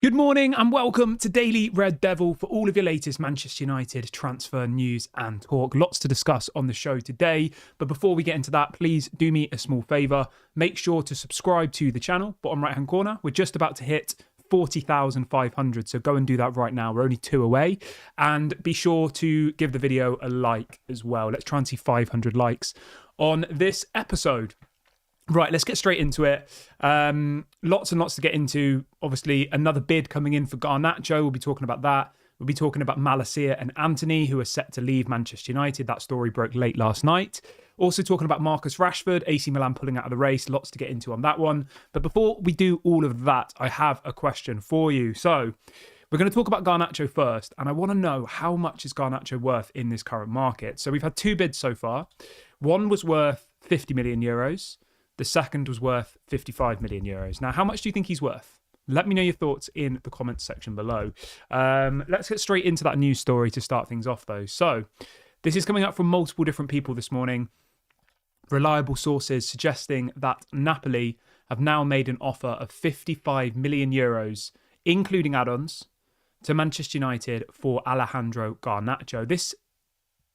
Good morning and welcome to Daily Red Devil for all of your latest Manchester United transfer news and talk. Lots to discuss on the show today. But before we get into that, please do me a small favour. Make sure to subscribe to the channel, bottom right hand corner. We're just about to hit 40,500. So go and do that right now. We're only 2 away. And be sure to give the video a like as well. Let's try and see 500 likes on this episode. Right, let's get straight into it. Lots and lots to get into. Obviously, another bid coming in for Garnacho. We'll be talking about that. We'll be talking about Malacia and Antony, who are set to leave Manchester United. That story broke late last night. Also talking about Marcus Rashford, AC Milan pulling out of the race. Lots to get into on that one. But before we do all of that, I have a question for you. So we're going to talk about Garnacho first. And I want to know, how much is Garnacho worth in this current market? So we've had 2 bids so far. One was worth 50 million euros. The second was worth 55 million euros. Now, how much do you think he's worth? Let me know your thoughts in the comments section below. Let's get straight into that news story to start things off, though. So, this is coming up from multiple different people this morning. Reliable sources suggesting that Napoli have now made an offer of 55 million euros, including add-ons, to Manchester United for Alejandro Garnacho. This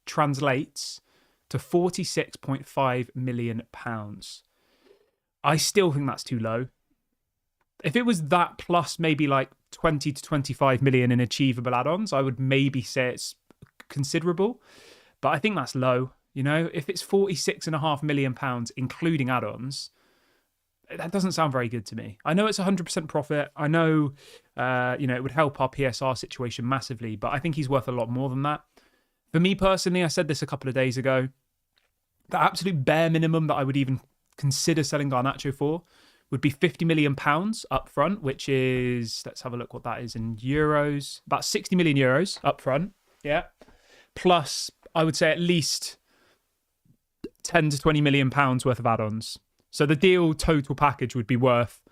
translates to £46.5 million. I still think that's too low. If it was that plus maybe like 20 to 25 million in achievable add-ons, I would maybe say it's considerable. But I think that's low. You know, if it's £46.5 million, including add-ons, that doesn't sound very good to me. I know it's 100% profit. I know, it would help our PSR situation massively, but I think he's worth a lot more than that. For me personally, I said this a couple of days ago, the absolute bare minimum that I would even consider selling Garnacho for would be £50 million up front, which is, let's have a look what that is in euros, about 60 million euros up front. Yeah. Plus, I would say at least 10 to 20 million pounds worth of add-ons. So the deal total package would be worth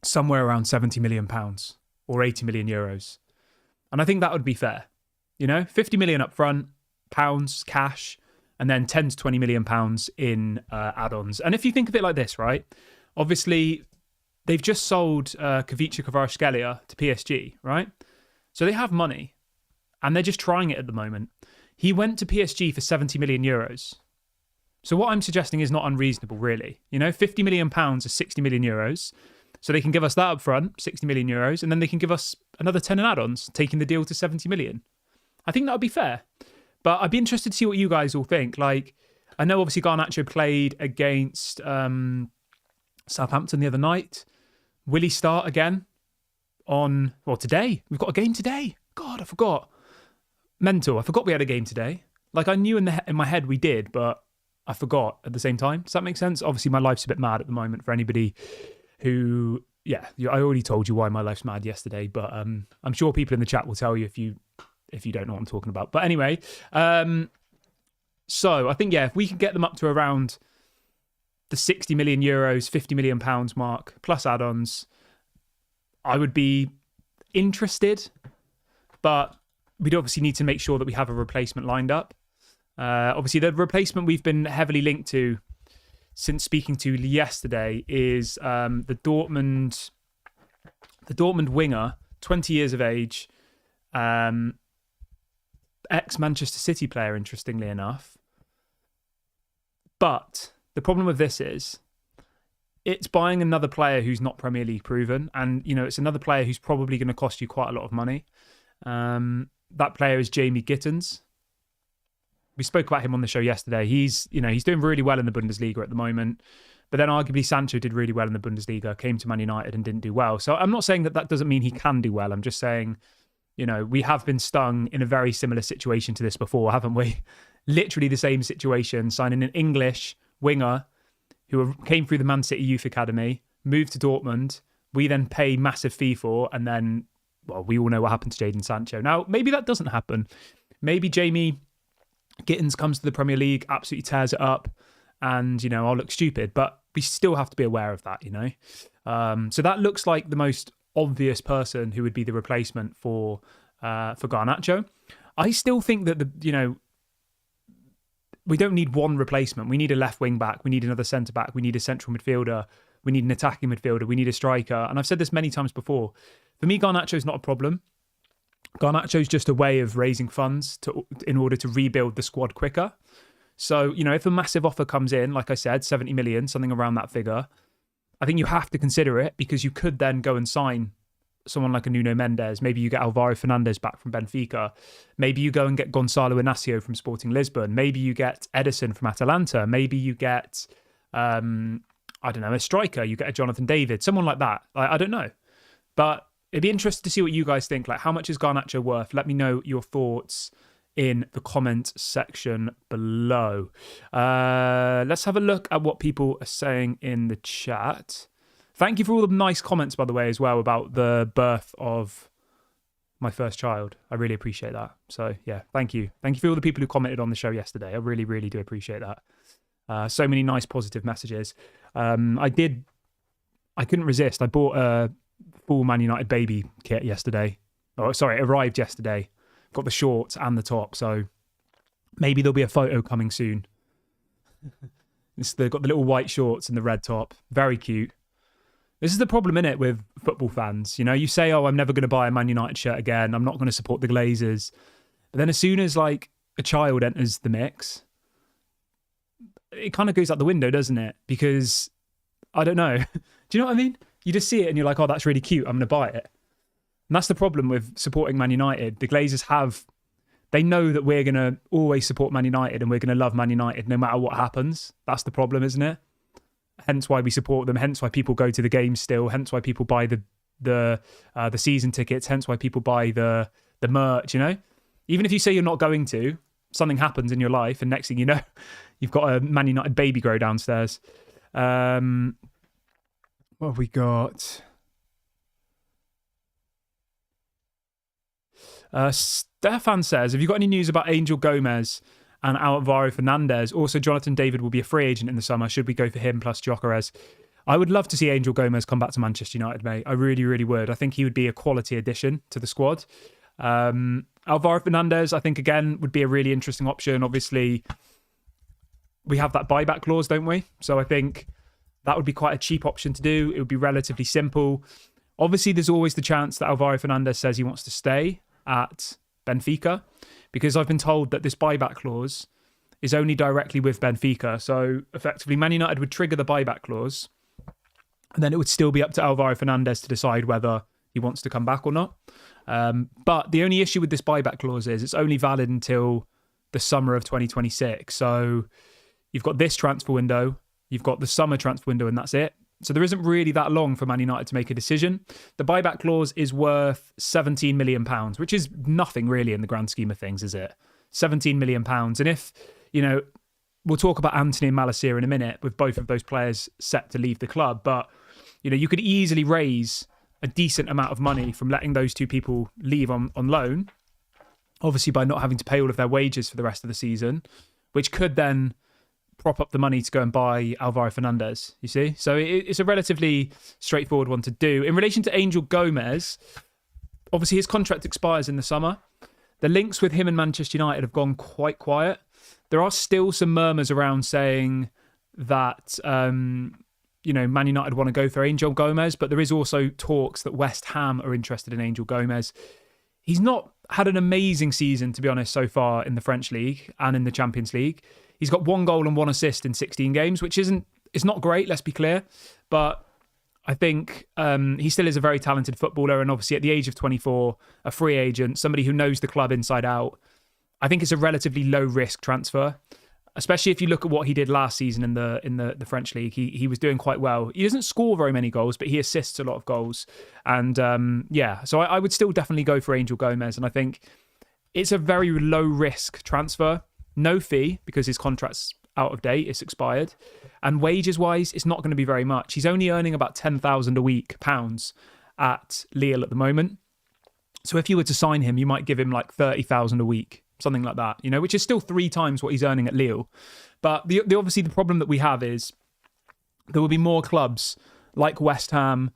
somewhere around 70 million pounds or 80 million euros. And I think that would be fair. You know, 50 million up front, pounds, cash, and then 10 to 20 million pounds in add-ons. And if you think of it like this, right? Obviously, they've just sold Kavica Kvaratskhelia to PSG, right? So they have money, and they're just trying it at the moment. He went to PSG for 70 million euros. So what I'm suggesting is not unreasonable, really. You know, 50 million pounds is 60 million euros. So they can give us that up front, 60 million euros, and then they can give us another 10 in add-ons, taking the deal to 70 million. I think that would be fair. But I'd be interested to see what you guys all think. Like, I know obviously Garnacho played against Southampton the other night. Will he start again today? We've got a game today. God, I forgot. Mental. I forgot we had a game today. Like, I knew in my head we did, but I forgot at the same time. Does that make sense? Obviously, my life's a bit mad at the moment for anybody who... Yeah, I already told you why my life's mad yesterday, but I'm sure people in the chat will tell you if you don't know what I'm talking about. But anyway, so I think, if we can get them up to around the 60 million euros, 50 million pounds mark, plus add-ons, I would be interested. But we'd obviously need to make sure that we have a replacement lined up. Obviously, the replacement we've been heavily linked to since speaking to yesterday is the Dortmund winger, 20 years of age, ex-Manchester City player, interestingly enough. But the problem with this is it's buying another player who's not Premier League proven. And, it's another player who's probably going to cost you quite a lot of money. That player is Jamie Gittens. We spoke about him on the show yesterday. He's doing really well in the Bundesliga at the moment. But then arguably Sancho did really well in the Bundesliga, came to Man United and didn't do well. So I'm not saying that doesn't mean he can do well. I'm just saying... we have been stung in a very similar situation to this before, haven't we? Literally the same situation, signing an English winger who came through the Man City Youth Academy, moved to Dortmund. We then pay massive fee for, and then, we all know what happened to Jadon Sancho. Now, maybe that doesn't happen. Maybe Jamie Gittens comes to the Premier League, absolutely tears it up, and, I'll look stupid. But we still have to be aware of that, So that looks like the most obvious person who would be the replacement for Garnacho. I still think that we don't need one replacement. We need a left wing back. We need another centre back. We need a central midfielder We need an attacking midfielder. We need a striker. And I've said this many times before. For me, Garnacho is not a problem. Garnacho is just a way of raising funds in order to rebuild the squad quicker. So, if a massive offer comes in, like I said, 70 million, something around that figure, I think you have to consider it, because you could then go and sign someone like a Nuno Mendes. Maybe you get Alvaro Fernandez back from Benfica. Maybe you go and get Gonçalo Inácio from Sporting Lisbon. Maybe you get Edison from Atalanta. Maybe you get, a striker. You get a Jonathan David, someone like that. I don't know. But it'd be interesting to see what you guys think. Like, how much is Garnacho worth? Let me know your thoughts in the comment section below. Let's have a look at what people are saying in the chat. Thank you for all the nice comments, by the way, as well, about the birth of my first child. I really appreciate that. So, yeah, thank you. Thank you for all the people who commented on the show yesterday. I really, really do appreciate that. So many nice, positive messages. I couldn't resist. I bought a full Man United baby kit yesterday. Oh, sorry, it arrived yesterday. Got the shorts and the top, so maybe there'll be a photo coming soon. They've got the little white shorts and the red top. Very cute. This is the problem, innit, with football fans. You say, oh, I'm never going to buy a Man United shirt again. I'm not going to support the Glazers. But then as soon as, like, a child enters the mix, it kind of goes out the window, doesn't it? Because, I don't know. Do you know what I mean? You just see it and you're like, oh, that's really cute. I'm going to buy it. And that's the problem with supporting Man United. The Glazers they know that we're going to always support Man United and we're going to love Man United no matter what happens. That's the problem, isn't it? Hence why we support them. Hence why people go to the games still. Hence why people buy the season tickets. Hence why people buy the merch. Even if you say you're not going to, something happens in your life, and next thing you know, you've got a Man United baby grow downstairs. What have we got? Stefan says, have you got any news about Angel Gomez and Alvaro Fernandez? Also, Jonathan David will be a free agent in the summer. Should we go for him plus Gyökeres? I would love to see Angel Gomez come back to Manchester United, mate. I really, really would. I think he would be a quality addition to the squad. Alvaro Fernandez, I think, again, would be a really interesting option. Obviously, we have that buyback clause, don't we? So I think that would be quite a cheap option to do. It would be relatively simple. Obviously, there's always the chance that Alvaro Fernandez says he wants to stay at Benfica, because I've been told that this buyback clause is only directly with Benfica. So effectively, Man United would trigger the buyback clause, and then it would still be up to Alvaro Fernandez to decide whether he wants to come back or not. But the only issue with this buyback clause is it's only valid until the summer of 2026. So you've got this transfer window, you've got the summer transfer window, and that's it. So there isn't really that long for Man United to make a decision. The buyback clause is worth £17 million, which is nothing really in the grand scheme of things, is it? £17 million. And if, we'll talk about Antony and Malacia in a minute, with both of those players set to leave the club. But, you could easily raise a decent amount of money from letting those two people leave on loan, obviously by not having to pay all of their wages for the rest of the season, which could then prop up the money to go and buy Alvaro Fernandez, you see? So it's a relatively straightforward one to do. In relation to Angel Gomez, obviously his contract expires in the summer. The links with him and Manchester United have gone quite quiet. There are still some murmurs around saying that, Man United want to go for Angel Gomez, but there is also talks that West Ham are interested in Angel Gomez. He's not had an amazing season, to be honest, so far in the French League and in the Champions League. He's got 1 goal and 1 assist in 16 games, which it's not great, let's be clear. But I think he still is a very talented footballer. And obviously at the age of 24, a free agent, somebody who knows the club inside out, I think it's a relatively low risk transfer, especially if you look at what he did last season in the French League. He was doing quite well. He doesn't score very many goals, but he assists a lot of goals. And so I would still definitely go for Angel Gomez. And I think it's a very low risk transfer. No fee, because his contract's out of date, it's expired. And wages-wise, it's not going to be very much. He's only earning about £10,000 a week at Lille at the moment. So if you were to sign him, you might give him like £30,000 a week, something like that, which is still 3 times what he's earning at Lille. But obviously the problem that we have is there will be more clubs like West Ham,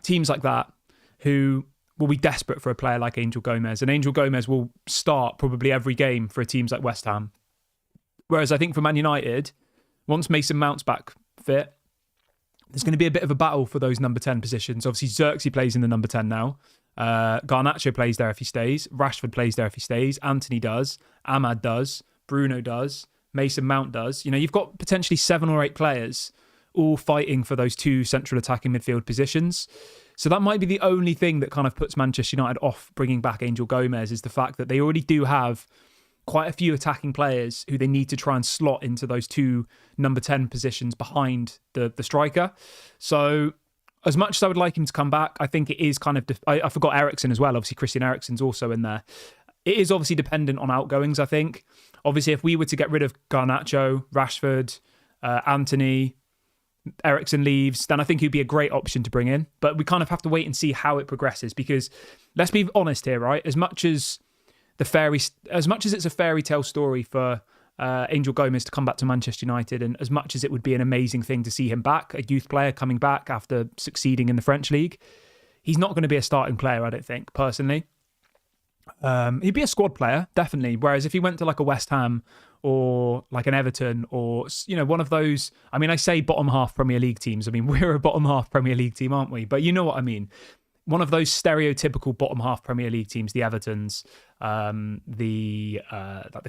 teams like that, who will be desperate for a player like Angel Gomez. And Angel Gomez will start probably every game for teams like West Ham. Whereas I think for Man United, once Mason Mount's back fit, there's going to be a bit of a battle for those number 10 positions. Obviously, Xerxes plays in the number 10 now. Garnacho plays there if he stays. Rashford plays there if he stays. Antony does. Ahmad does. Bruno does. Mason Mount does. You know, you've got potentially 7 or 8 players all fighting for those 2 central attacking midfield positions. So that might be the only thing that kind of puts Manchester United off bringing back Angel Gomez, is the fact that they already do have quite a few attacking players who they need to try and slot into those 2 number 10 positions behind the striker. So as much as I would like him to come back, I think it is kind of... I forgot Eriksen as well. Obviously, Christian Eriksen's also in there. It is obviously dependent on outgoings, I think. Obviously, if we were to get rid of Garnacho, Rashford, Antony, Eriksen leaves, then I think he'd be a great option to bring in. But we kind of have to wait and see how it progresses, because let's be honest here, right? As much as it's a fairy tale story for Angel Gomez to come back to Manchester United, and as much as it would be an amazing thing to see him back, a youth player coming back after succeeding in the French league, he's not going to be a starting player, I don't think, personally. He'd be a squad player, definitely. Whereas if he went to like a West Ham or like an Everton, or, you know, one of those, I mean, I say bottom half Premier League teams. I mean, we're a bottom half Premier League team, aren't we? But you know what I mean. One of those stereotypical bottom half Premier League teams, the Evertons, like the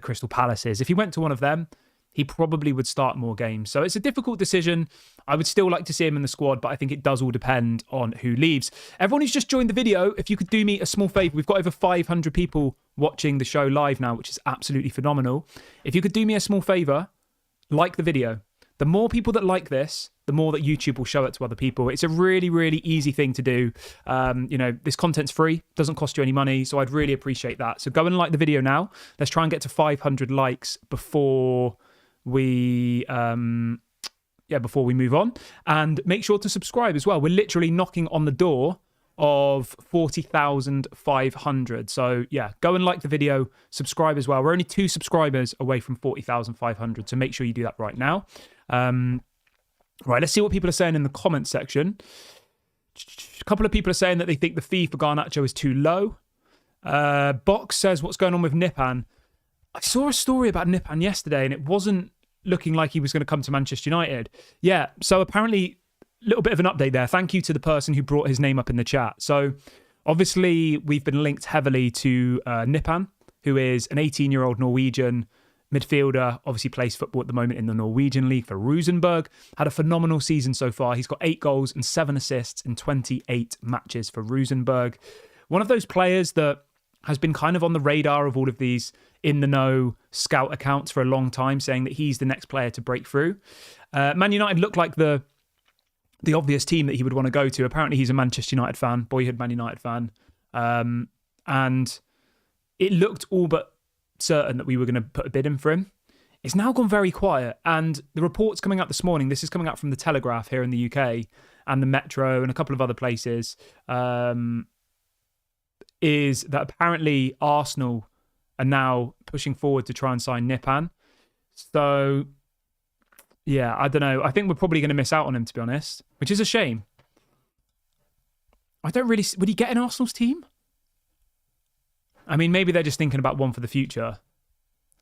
Crystal Palaces. If he went to one of them, he probably would start more games. So it's a difficult decision. I would still like to see him in the squad, but I think it does all depend on who leaves. Everyone who's just joined the video, if you could do me a small favour, we've got over 500 people watching the show live now, which is absolutely phenomenal. If you could do me a small favour, like the video. The more people that like this, the more that YouTube will show it to other people. It's a really, really easy thing to do. You know, this content's free, doesn't cost you any money, so I'd really appreciate that. So go and like the video now. Let's try and get to 500 likes before we move on, and make sure to subscribe as well. We're literally knocking on the door of 40,500. So yeah, go and like the video, subscribe as well. We're only 2 subscribers away from 40,500, so make sure you do that right now. Right, let's see what people are saying in the comments section. A couple of people are saying that they think the fee for Garnacho is too low. Box says, what's going on with Nipan? I saw a story about Nipan yesterday, and it wasn't looking like he was going to come to Manchester United. Yeah, so apparently, a little bit of an update there. Thank you to the person who brought his name up in the chat. So obviously, we've been linked heavily to Nipan, who is an 18-year-old Norwegian midfielder, obviously plays football at the moment in the Norwegian league for Rosenborg. Had a phenomenal season so far. He's got 8 goals and 7 assists in 28 matches for Rosenborg. One of those players that has been kind of on the radar of all of these in-the-know scout accounts for a long time, saying that he's the next player to break through. Man United looked like the obvious team that he would want to go to. Apparently he's a Manchester United fan, boyhood Man United fan. And it looked all but certain that we were going to put a bid in for him. It's now gone very quiet, and the reports coming out this morning, this is coming out from the Telegraph here in the UK and the Metro and a couple of other places, is that apparently Arsenal are now pushing forward to try and sign Nipan. So, yeah, I don't know. I think we're probably going to miss out on him, to be honest, which is a shame. I don't really... Would he get in Arsenal's team? I mean, maybe they're just thinking about one for the future.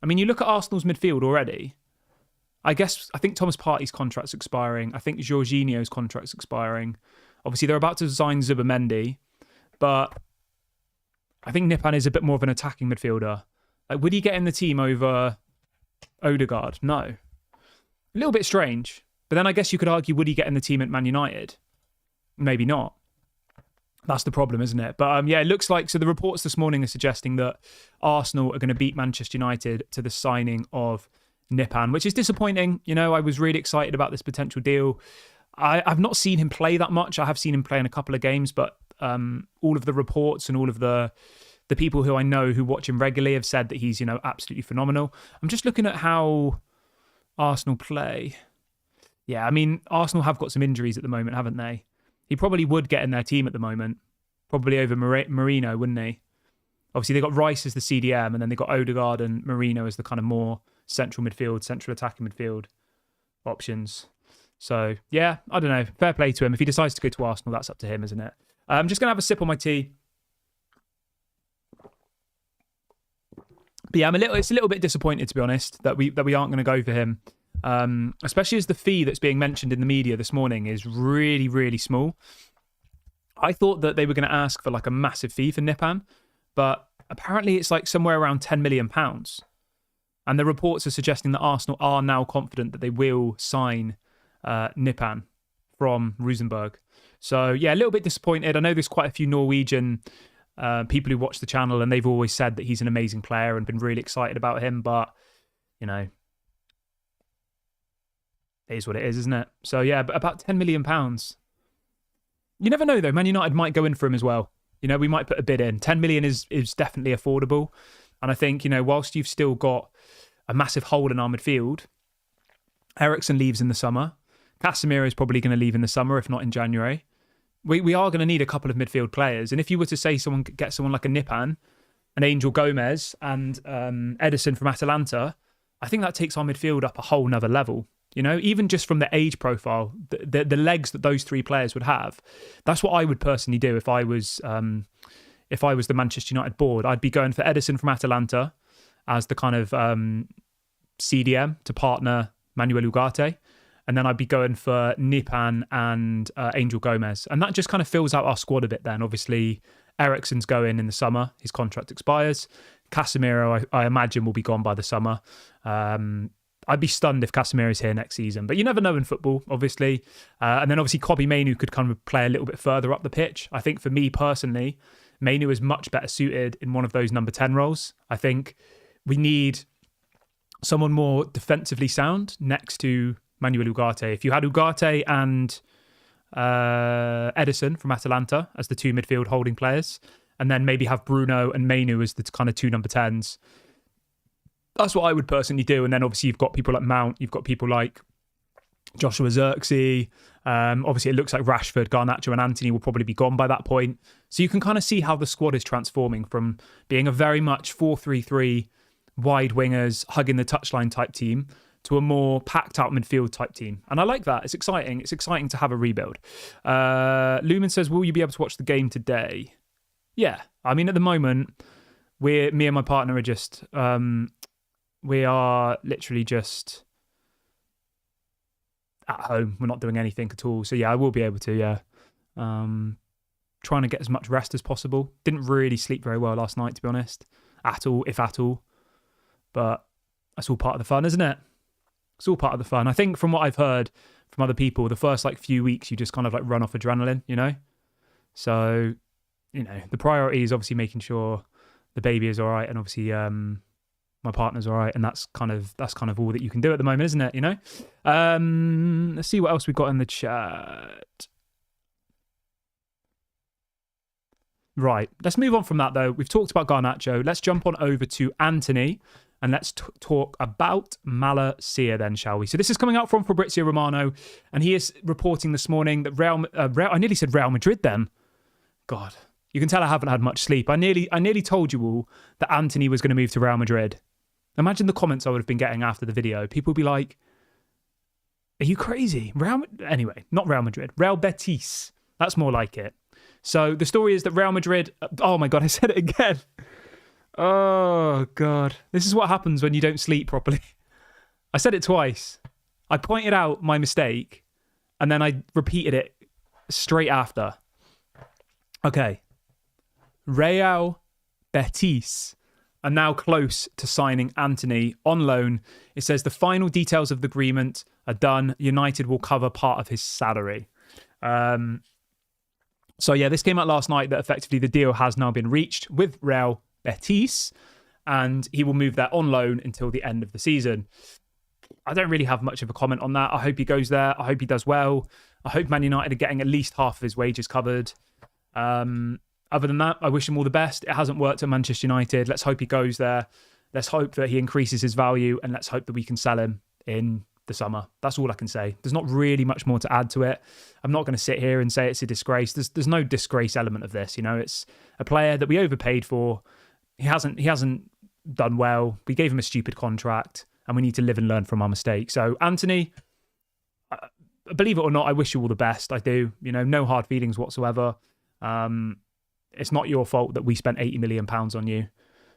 I mean, you look at Arsenal's midfield already. I think Thomas Partey's contract's expiring. I think Jorginho's contract's expiring. Obviously, they're about to sign Zubamendi, but I think Nipan is a bit more of an attacking midfielder. Like, would he get in the team over Odegaard? No. A little bit strange. But then I guess you could argue, would he get in the team at Man United? Maybe not. That's the problem, isn't it? But yeah, it looks like... So the reports this morning are suggesting that Arsenal are going to beat Manchester United to the signing of Nipan, which is disappointing. You know, I was really excited about this potential deal. I've not seen him play that much. I have seen him play in a couple of games, but all of the reports and all of the people who I know who watch him regularly have said that he's, you know, absolutely phenomenal. I'm just looking at how Arsenal play. Yeah, I mean, Arsenal have got some injuries at the moment, haven't they? He probably would get in their team at the moment, probably over Marino, wouldn't he? Obviously, they got Rice as the CDM, and then they got Odegaard and Marino as the kind of more central attacking midfield options. So, yeah, I don't know. Fair play to him. If he decides to go to Arsenal, that's up to him, isn't it? I'm just going to have a sip on my tea. But yeah, it's a little bit disappointed, to be honest, that we aren't going to go for him. especially as the fee that's being mentioned in the media this morning is really, really small. I thought that they were going to ask for like a massive fee for Nipan, but apparently it's like somewhere around £10 million. And the reports are suggesting that Arsenal are now confident that they will sign Nipan from Rosenborg. So, yeah, a little bit disappointed. I know there's quite a few Norwegian people who watch the channel, and they've always said that he's an amazing player and been really excited about him. But, you know, it is what it is, isn't it? So, yeah, but about £10 million. You never know, though. Man United might go in for him as well. You know, we might put a bid in. 10 million is definitely affordable. And I think, you know, whilst you've still got a massive hole in our midfield, Eriksen leaves in the summer. Casemiro is probably going to leave in the summer, if not in January. We are going to need a couple of midfield players. And if you were to say get someone like a Nipan, an Angel Gomez, and Edison from Atalanta, I think that takes our midfield up a whole nother level. You know, even just from the age profile, the legs that those three players would have, that's what I would personally do if I was the Manchester United board. I'd be going for Edison from Atalanta as the kind of CDM to partner Manuel Ugarte. And then I'd be going for Nipan and Angel Gomez. And that just kind of fills out our squad a bit then. Obviously, Eriksen's going in the summer. His contract expires. Casemiro, I imagine, will be gone by the summer. I'd be stunned if Casemiro's here next season. But you never know in football, obviously. And then obviously Kobbie Mainoo could kind of play a little bit further up the pitch. I think for me personally, Mainoo is much better suited in one of those number 10 roles. I think we need someone more defensively sound next to Manuel Ugarte. If you had Ugarte and Edison from Atalanta as the two midfield holding players, and then maybe have Bruno and Mainoo as the kind of two number 10s, that's what I would personally do. And then obviously you've got people like Mount, you've got people like Joshua Zirkzee. Obviously it looks like Rashford, Garnacho and Antony will probably be gone by that point. So you can kind of see how the squad is transforming from being a very much 4-3-3, wide wingers, hugging the touchline type team, to a more packed out midfield type team. And I like that. It's exciting. It's exciting to have a rebuild. Lumen says, will you be able to watch the game today? Yeah. I mean, at the moment, me and my partner are just, we are literally just at home. We're not doing anything at all. So yeah, I will be able to, yeah. Trying to get as much rest as possible. Didn't really sleep very well last night, to be honest. At all, if at all. But that's all part of the fun, isn't it? It's all part of the fun. I think from what I've heard from other people, the first like few weeks, you just kind of like run off adrenaline, you know? So, you know, the priority is obviously making sure the baby is all right. And obviously my partner's all right. And that's kind of all that you can do at the moment, isn't it? You know? Let's see what else we've got in the chat. Right. Let's move on from that though. We've talked about Garnacho. Let's jump on over to Antony. And let's talk about Malacia then, shall we? So this is coming out from Fabrizio Romano, and he is reporting this morning that I nearly said Real Madrid then. God, you can tell I haven't had much sleep. I nearly told you all that Antony was going to move to Real Madrid. Imagine the comments I would have been getting after the video. People would be like, are you crazy? Anyway, not Real Madrid. Real Betis. That's more like it. So the story is that Real Madrid... Oh my God, I said it again. Oh, God. This is what happens when you don't sleep properly. I said it twice. I pointed out my mistake, and then I repeated it straight after. Okay. Real Betis are now close to signing Antony on loan. It says the final details of the agreement are done. United will cover part of his salary. So, yeah, this came out last night that effectively the deal has now been reached with Real Betis, and he will move there on loan until the end of the season. I don't really have much of a comment on that. I hope he goes there. I hope he does well. I hope Man United are getting at least half of his wages covered. Other than that, I wish him all the best. It hasn't worked at Manchester United. Let's hope he goes there. Let's hope that he increases his value, and let's hope that we can sell him in the summer. That's all I can say. There's not really much more to add to it. I'm not going to sit here and say it's a disgrace. There's no disgrace element of this. You know, it's a player that we overpaid for. He hasn't done well. We gave him a stupid contract, and we need to live and learn from our mistakes. So, Antony, believe it or not, I wish you all the best. I do. You know, no hard feelings whatsoever. It's not your fault that we spent £80 million on you.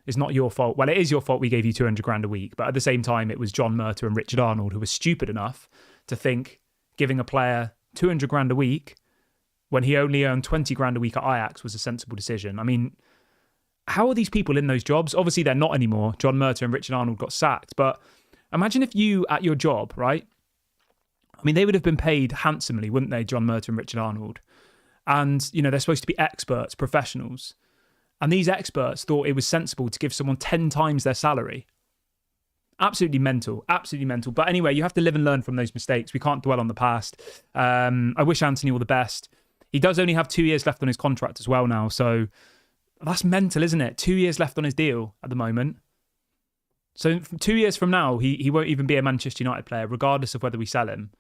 It's not your fault. Well, it is your fault we gave you 200 grand a week. But at the same time, it was John Murtough and Richard Arnold who were stupid enough to think giving a player 200 grand a week when he only earned 20 grand a week at Ajax was a sensible decision. I mean, how are these people in those jobs? Obviously, they're not anymore. John Murtough and Richard Arnold got sacked. But imagine if you, at your job, right? I mean, they would have been paid handsomely, wouldn't they, John Murtough and Richard Arnold? And, you know, they're supposed to be experts, professionals. And these experts thought it was sensible to give someone 10 times their salary. Absolutely mental, absolutely mental. But anyway, you have to live and learn from those mistakes. We can't dwell on the past. I wish Antony all the best. He does only have 2 years left on his contract as well now. So that's mental, isn't it? 2 years left on his deal at the moment. So 2 years from now, he won't even be a Manchester United player, regardless of whether we sell him.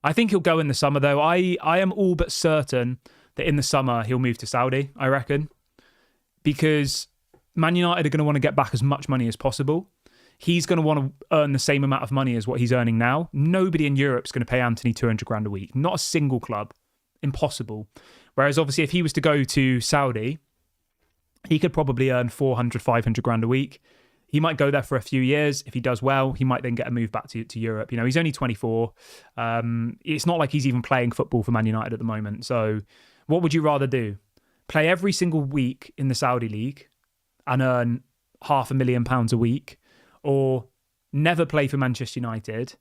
I think he'll go in the summer, though. I am all but certain that in the summer he'll move to Saudi, I reckon. Because Man United are going to want to get back as much money as possible. He's going to want to earn the same amount of money as what he's earning now. Nobody in Europe's going to pay Antony 200 grand a week. Not a single club. Impossible. Whereas obviously if he was to go to Saudi, he could probably earn 400, 500 grand a week. He might go there for a few years. If he does well, he might then get a move back to Europe. You know, he's only 24. It's not like he's even playing football for Man United at the moment. So what would you rather do? Play every single week in the Saudi league and earn £500,000 a week, or never play for Manchester United,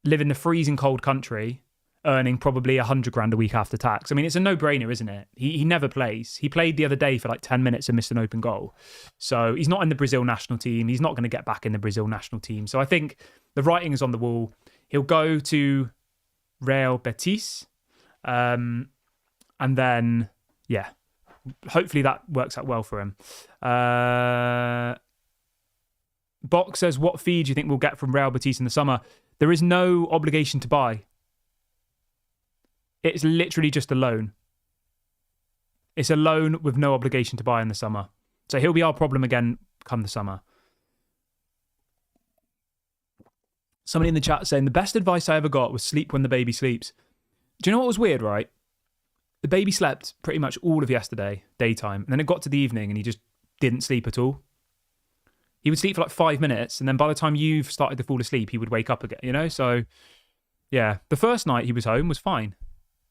live in the freezing cold country, earning probably 100 grand a week after tax? I mean, it's a no-brainer, isn't it? He never plays. He played the other day for like 10 minutes and missed an open goal. So he's not in the Brazil national team. He's not going to get back in the Brazil national team. So I think the writing is on the wall. He'll go to Real Betis. And then, yeah, hopefully that works out well for him. Box says, what fee do you think we'll get from Real Betis in the summer? There is no obligation to buy. It's literally just a loan. It's a loan with no obligation to buy in the summer. So he'll be our problem again come the summer. Somebody in the chat saying, the best advice I ever got was sleep when the baby sleeps. Do you know what was weird, right? The baby slept pretty much all of yesterday, daytime. And then it got to the evening and he just didn't sleep at all. He would sleep for like 5 minutes. And then by the time you've started to fall asleep, he would wake up again, you know? So, yeah. The first night he was home was fine.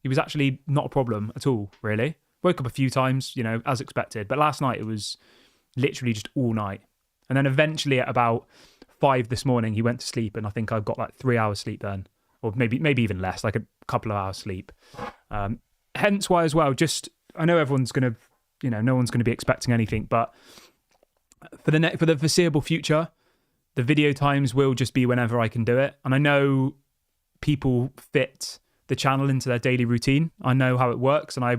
He was actually not a problem at all, really. Woke up a few times, you know, as expected. But last night it was literally just all night. And then eventually at about 5 this morning, he went to sleep. And I think I got like 3 hours sleep then. Or maybe even less, like a couple of hours sleep. Hence why as well, just, I know everyone's going to, you know, no one's going to be expecting anything. But for the foreseeable future, the video times will just be whenever I can do it. And I know people fit the channel into their daily routine. I know how it works, and I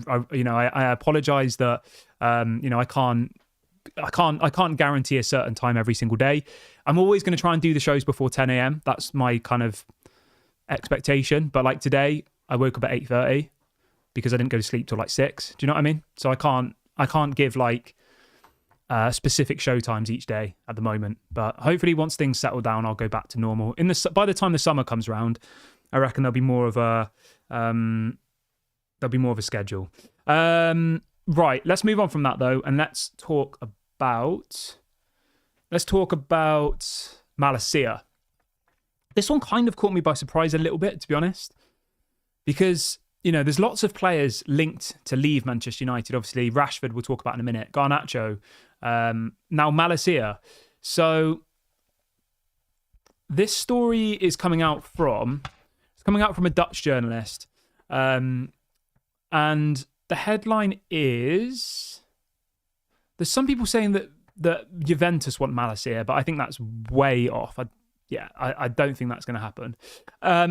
apologize that I can't guarantee a certain time every single day. I'm always going to try and do the shows before 10 a.m. That's my kind of expectation. But like today, I woke up at 8:30 because I didn't go to sleep till like 6. Do you know what I mean? So I can't give like specific show times each day at the moment. But hopefully, once things settle down, I'll go back to normal. By the time the summer comes around, I reckon there'll be more of a schedule. Right, let's move on from that though, and let's talk about Malacia. This one kind of caught me by surprise a little bit, to be honest, because you know there's lots of players linked to leave Manchester United. Obviously, Rashford we'll talk about in a minute. Garnacho, now Malacia. So this story is coming out from a Dutch journalist. And the headline is, there's some people saying that Juventus want Malacia, but I think that's way off. I don't think that's going to happen.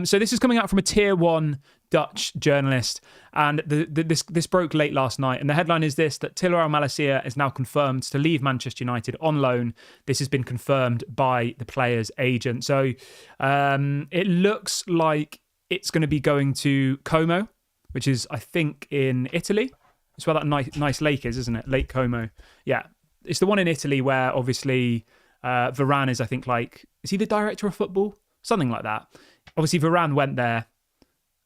So this is coming out from a tier 1 Dutch journalist, and this broke late last night. And the headline is this, that Tilo Malacia is now confirmed to leave Manchester United on loan. This has been confirmed by the player's agent. So it looks like it's going to be going to Como, which is, I think, in Italy. It's where that nice lake is, isn't it? Lake Como. Yeah. It's the one in Italy where, obviously, Varane is, I think, is he the director of football? Something like that. Obviously, Varane went there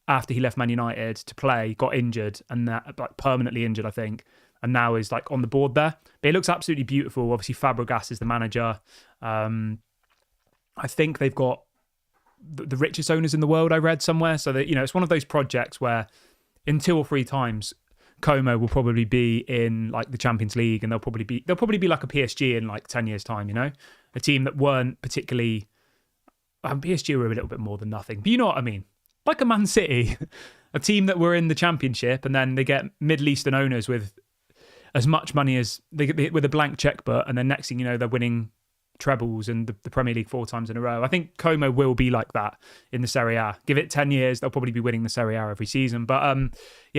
after he left Man United to play, got injured, and permanently injured, I think. and now is like on the board there. But it looks absolutely beautiful. Obviously, Fabregas is the manager. I think they've got the richest owners in the world, I read somewhere. So that, it's one of those projects where in 2 or 3 times, Como will probably be in like the Champions League, and they'll probably be like a PSG in like 10 years' time, a team that weren't particularly PSG were a little bit more than nothing. But you know what I mean? Like a Man City, a team that were in the Championship, and then they get Middle Eastern owners with as much money as they get with a blank checkbook, and then next thing you know, they're winning trebles and the Premier League 4 times in a row. I think Como will be like that in the Serie A. Give it 10 years, they'll probably be winning the Serie A every season. But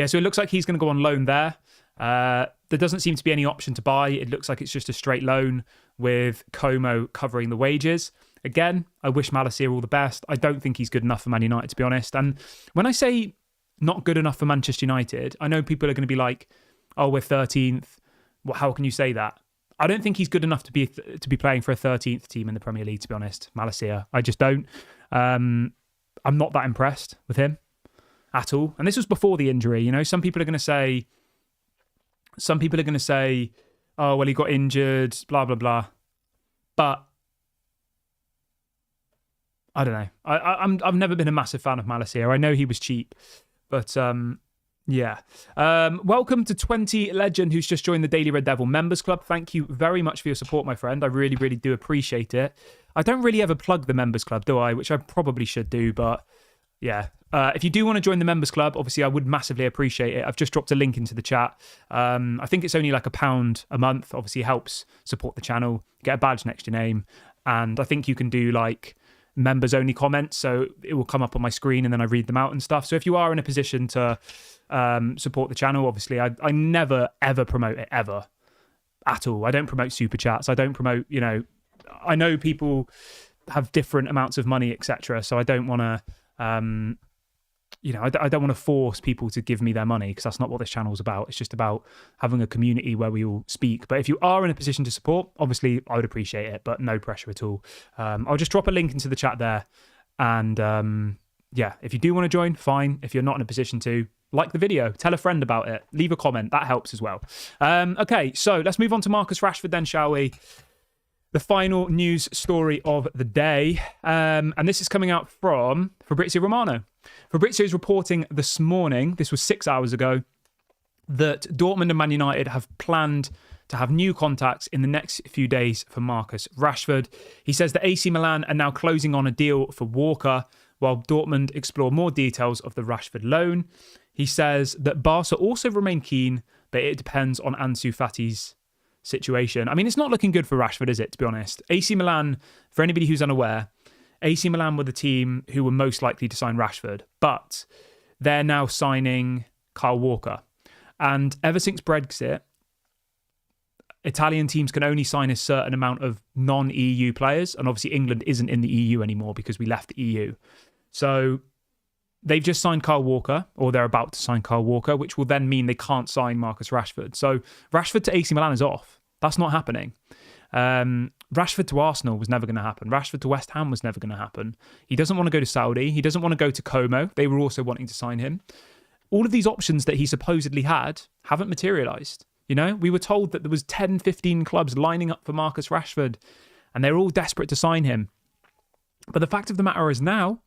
so it looks like he's going to go on loan there. There doesn't seem to be any option to buy. It looks like it's just a straight loan with Como covering the wages. Again, I wish Malacia all the best. I don't think he's good enough for Man United, to be honest. And when I say not good enough for Manchester United, I know people are going to be like, oh, we're 13th. Well, how can you say that? I don't think he's good enough to be playing for a 13th team in the Premier League, to be honest, Malacia. I just don't. I'm not that impressed with him at all. And this was before the injury. Some people are going to say, oh, well, he got injured, blah, blah, blah. But I don't know. I've never been a massive fan of Malacia. I know he was cheap, but yeah. Welcome to 20 Legend, who's just joined the Daily Red Devil Members Club. Thank you very much for your support, my friend. I really, really do appreciate it. I don't really ever plug the Members Club, do I? Which I probably should do, but yeah. If you do want to join the Members Club, obviously I would massively appreciate it. I've just dropped a link into the chat. I think it's only like £1 a month. Obviously helps support the channel. Get a badge next to your name. And I think you can do like members only comments, so it will come up on my screen and then I read them out and stuff. So if you are in a position to support the channel, obviously I never ever promote it ever at all. I don't promote super chats. I don't promote, I know people have different amounts of money, etc. So I don't want to I don't want to force people to give me their money, because that's not what this channel is about. It's just about having a community where we all speak. But if you are in a position to support, obviously I would appreciate it, but no pressure at all. I'll just drop a link into the chat there. And if you do want to join, fine. If you're not in a position to, like the video, tell a friend about it, leave a comment. That helps as well. Okay, so let's move on to Marcus Rashford then, shall we? The final news story of the day. And this is coming out from Fabrizio Romano. Fabrizio is reporting this morning, this was 6 hours ago, that Dortmund and Man United have planned to have new contacts in the next few days for Marcus Rashford. He says that AC Milan are now closing on a deal for Walker, while Dortmund explore more details of the Rashford loan. He says that Barca also remain keen, but it depends on Ansu Fati's situation. I mean, it's not looking good for Rashford, is it, to be honest? AC Milan, for anybody who's unaware, AC Milan were the team who were most likely to sign Rashford, but they're now signing Kyle Walker. And ever since Brexit, Italian teams can only sign a certain amount of non-EU players, and obviously England isn't in the EU anymore because we left the EU. So they've just signed Kyle Walker, or they're about to sign Kyle Walker, which will then mean they can't sign Marcus Rashford. So Rashford to AC Milan is off. That's not happening. Rashford to Arsenal was never going to happen. Rashford to West Ham was never going to happen. He doesn't want to go to Saudi. He doesn't want to go to Como. They were also wanting to sign him. All of these options that he supposedly had haven't materialised. We were told that there was 10, 15 clubs lining up for Marcus Rashford, and they're all desperate to sign him. But the fact of the matter is now,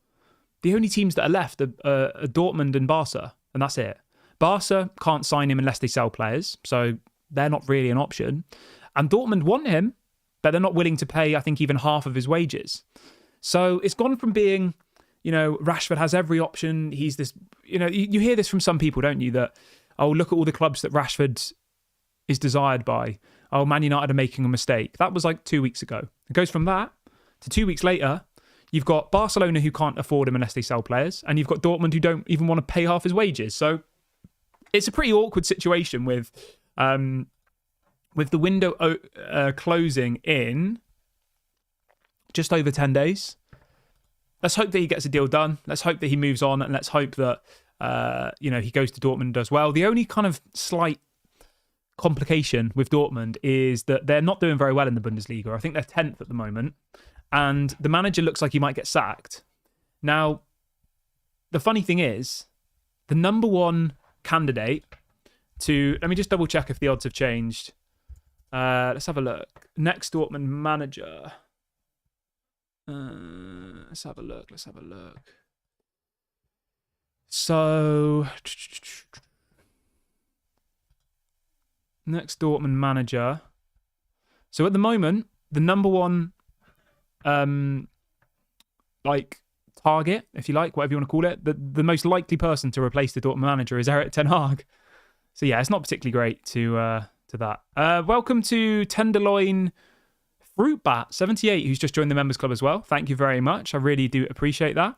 the only teams that are left are Dortmund and Barca, and that's it. Barca can't sign him unless they sell players, so they're not really an option. And Dortmund want him, but they're not willing to pay, I think, even half of his wages. So it's gone from being, Rashford has every option. He's this, you hear this from some people, don't you? That, oh, look at all the clubs that Rashford is desired by. Oh, Man United are making a mistake. That was like 2 weeks ago. It goes from that to 2 weeks later. You've got Barcelona who can't afford him unless they sell players, and you've got Dortmund who don't even want to pay half his wages. So it's a pretty awkward situation with the window closing in just over 10 days. Let's hope that he gets a deal done. Let's hope that he moves on, and let's hope that he goes to Dortmund and does well. The only kind of slight complication with Dortmund is that they're not doing very well in the Bundesliga. I think they're 10th at the moment, and the manager looks like he might get sacked. Now, the funny thing is, the number one candidate to... Let me just double check if the odds have changed. Let's have a look. Next Dortmund manager. Let's have a look. So... Next Dortmund manager. So at the moment, the number one... target, if you like, whatever you want to call it, the most likely person to replace the Dortmund manager is Erik ten Hag. So yeah, it's not particularly great to that. Welcome to Tenderloin Fruit Bat 78, who's just joined the members club as well. Thank you very much. I really do appreciate that.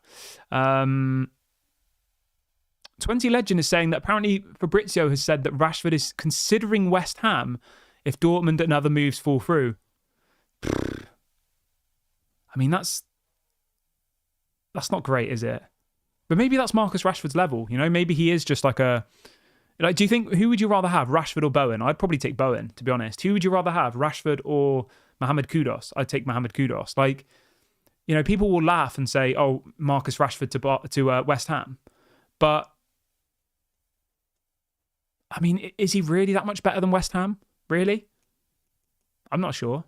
20 Legend is saying that apparently Fabrizio has said that Rashford is considering West Ham if Dortmund and other moves fall through. I mean, that's not great, is it? But maybe that's Marcus Rashford's level. You know, maybe he is just like a... Like, do you think, who would you rather have, Rashford or Bowen? I'd probably take Bowen, to be honest. Who would you rather have, Rashford or Mohamed Kudus? I'd take Mohamed Kudus. Like, you know, people will laugh and say, oh, Marcus Rashford to West Ham. But, I mean, is he really that much better than West Ham? Really? I'm not sure.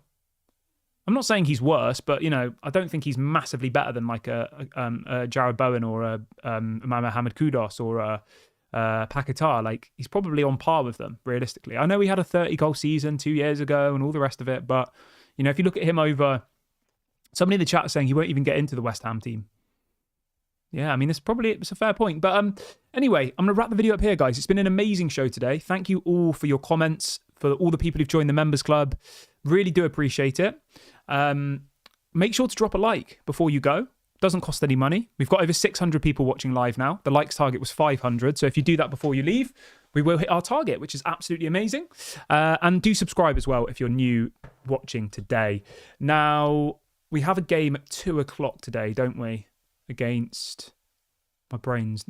I'm not saying he's worse, but, you know, I don't think he's massively better than like a Jared Bowen or a Mohamed Kudus or a Paquetá. Like, he's probably on par with them, realistically. I know he had a 30-goal season 2 years ago and all the rest of it, but, you know, if you look at him over... Somebody in the chat is saying he won't even get into the West Ham team. Yeah, I mean, it's a fair point. But anyway, I'm going to wrap the video up here, guys. It's been an amazing show today. Thank you all for your comments, for all the people who've joined the members club. Really do appreciate it. Make sure to drop a like before you go. Doesn't cost any money. We've got over 600 people watching live now. The likes target was 500. So if you do that before you leave, we will hit our target, which is absolutely amazing. And do subscribe as well if you're new watching today. Now, we have a game at 2 o'clock today, don't we? Against... My brain's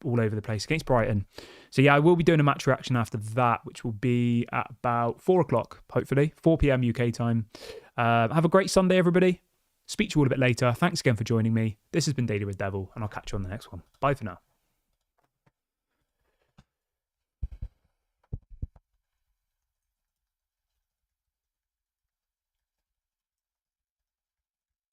all over the place. Against Brighton. So yeah, I will be doing a match reaction after that, which will be at about 4 o'clock, hopefully. 4 p.m. UK time. Have a great Sunday, everybody. Speak to you all a bit later. Thanks again for joining me. This has been Daily Red Devil, and I'll catch you on the next one. Bye for now.